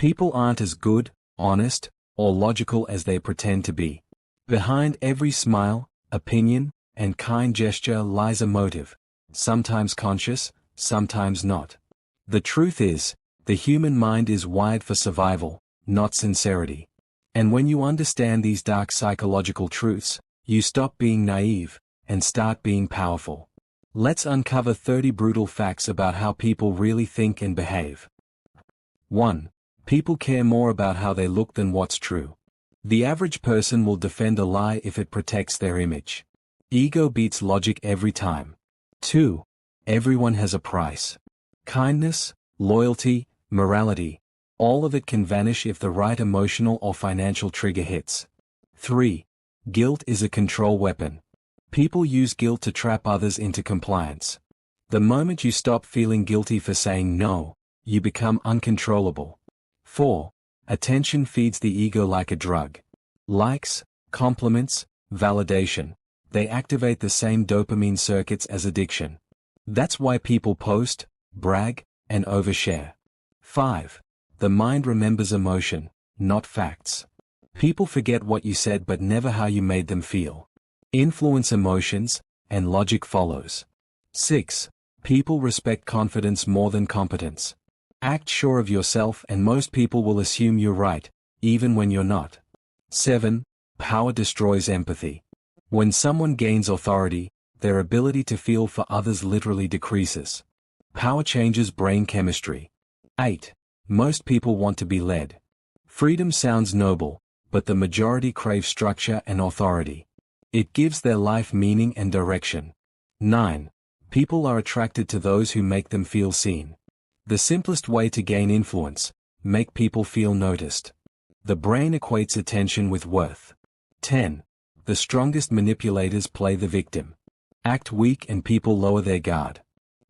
People aren't as good, honest, or logical as they pretend to be. Behind every smile, opinion, and kind gesture lies a motive, sometimes conscious, sometimes not. The truth is, the human mind is wired for survival, not sincerity. And when you understand these dark psychological truths, you stop being naive, and start being powerful. Let's uncover 30 brutal facts about how people really think and behave. 1. People care more about how they look than what's true. The average person will defend a lie if it protects their image. Ego beats logic every time. 2. Everyone has a price. Kindness, loyalty, morality, all of it can vanish if the right emotional or financial trigger hits. 3. Guilt is a control weapon. People use guilt to trap others into compliance. The moment you stop feeling guilty for saying no, you become uncontrollable. 4. Attention feeds the ego like a drug. Likes, compliments, validation, they activate the same dopamine circuits as addiction. That's why people post, brag, and overshare. 5. The mind remembers emotion, not facts. People forget what you said but never how you made them feel. Influence emotions, and logic follows. 6. People respect confidence more than competence. Act sure of yourself and most people will assume you're right, even when you're not. 7. Power destroys empathy. When someone gains authority, their ability to feel for others literally decreases. Power changes brain chemistry. 8. Most people want to be led. Freedom sounds noble, but the majority crave structure and authority. It gives their life meaning and direction. 9. People are attracted to those who make them feel seen. The simplest way to gain influence, make people feel noticed. The brain equates attention with worth. 10. The strongest manipulators play the victim. Act weak and people lower their guard.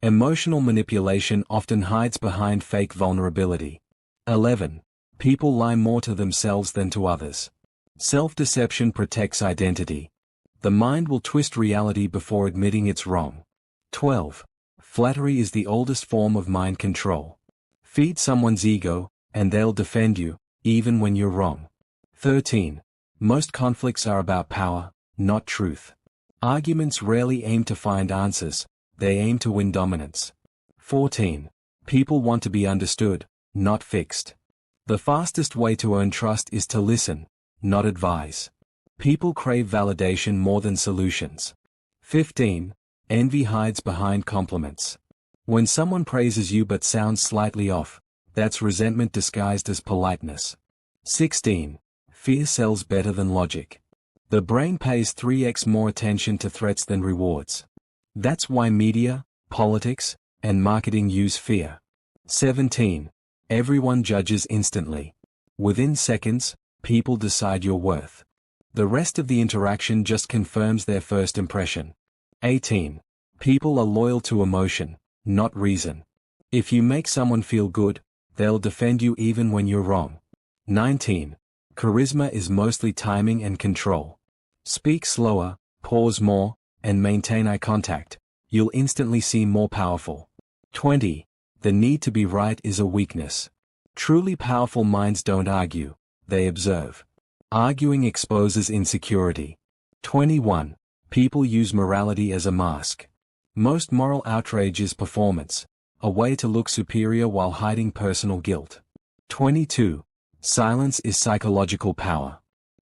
Emotional manipulation often hides behind fake vulnerability. 11. People lie more to themselves than to others. Self-deception protects identity. The mind will twist reality before admitting it's wrong. 12. Flattery is the oldest form of mind control. Feed someone's ego, and they'll defend you, even when you're wrong. 13. Most conflicts are about power, not truth. Arguments rarely aim to find answers, they aim to win dominance. 14. People want to be understood, not fixed. The fastest way to earn trust is to listen, not advise. People crave validation more than solutions. 15. Envy hides behind compliments. When someone praises you but sounds slightly off, that's resentment disguised as politeness. 16. Fear sells better than logic. The brain pays 3x more attention to threats than rewards. That's why media, politics, and marketing use fear. 17. Everyone judges instantly. Within seconds, people decide your worth. The rest of the interaction just confirms their first impression. 18. People are loyal to emotion, not reason. If you make someone feel good, they'll defend you even when you're wrong. 19. Charisma is mostly timing and control. Speak slower, pause more, and maintain eye contact. You'll instantly seem more powerful. 20. The need to be right is a weakness. Truly powerful minds don't argue, they observe. Arguing exposes insecurity. 21. People use morality as a mask. Most moral outrage is performance, a way to look superior while hiding personal guilt. 22. Silence is psychological power.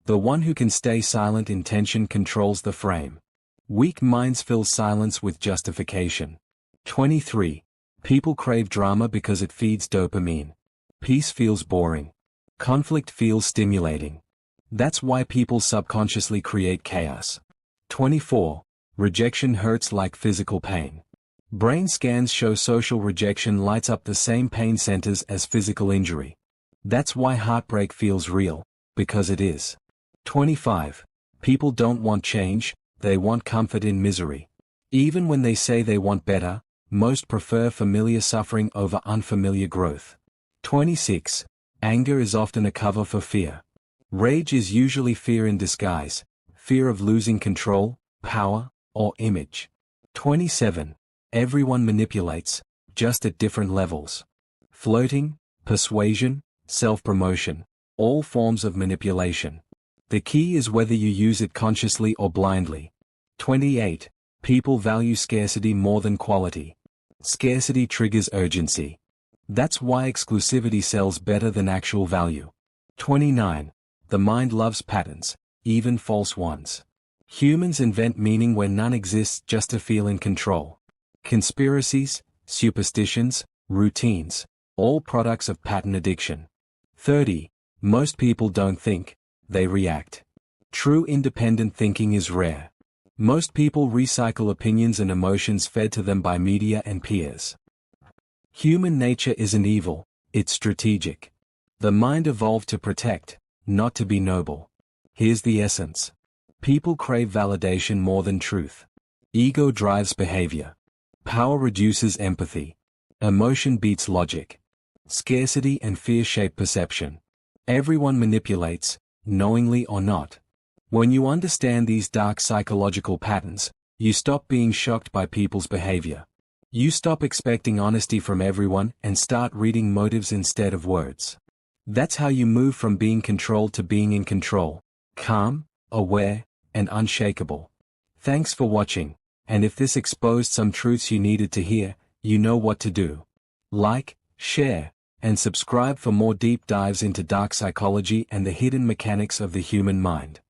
The one who can stay silent in tension controls the frame. Weak minds fill silence with justification. 23. People crave drama because it feeds dopamine. Peace feels boring. Conflict feels stimulating. That's why people subconsciously create chaos. 24. Rejection hurts like physical pain. Brain scans show social rejection lights up the same pain centers as physical injury. That's why heartbreak feels real, because it is. 25. People don't want change, they want comfort in misery. Even when they say they want better, most prefer familiar suffering over unfamiliar growth. 26. Anger is often a cover for fear. Rage is usually fear in disguise, fear of losing control, power, or image. 27. Everyone manipulates, just at different levels. Flirting, persuasion, self-promotion, all forms of manipulation. The key is whether you use it consciously or blindly. 28. People value scarcity more than quality. Scarcity triggers urgency. That's why exclusivity sells better than actual value. 29. The mind loves patterns, even false ones. Humans invent meaning where none exists just to feel in control. Conspiracies, superstitions, routines, all products of pattern addiction. 30. Most people don't think, they react. True independent thinking is rare. Most people recycle opinions and emotions fed to them by media and peers. Human nature isn't evil, it's strategic. The mind evolved to protect, not to be noble. Here's the essence. People crave validation more than truth. Ego drives behavior. Power reduces empathy. Emotion beats logic. Scarcity and fear shape perception. Everyone manipulates, knowingly or not. When you understand these dark psychological patterns, you stop being shocked by people's behavior. You stop expecting honesty from everyone and start reading motives instead of words. That's how you move from being controlled to being in control, calm, aware, and unshakable. Thanks for watching, and if this exposed some truths you needed to hear, you know what to do. Like, share, and subscribe for more deep dives into dark psychology and the hidden mechanics of the human mind.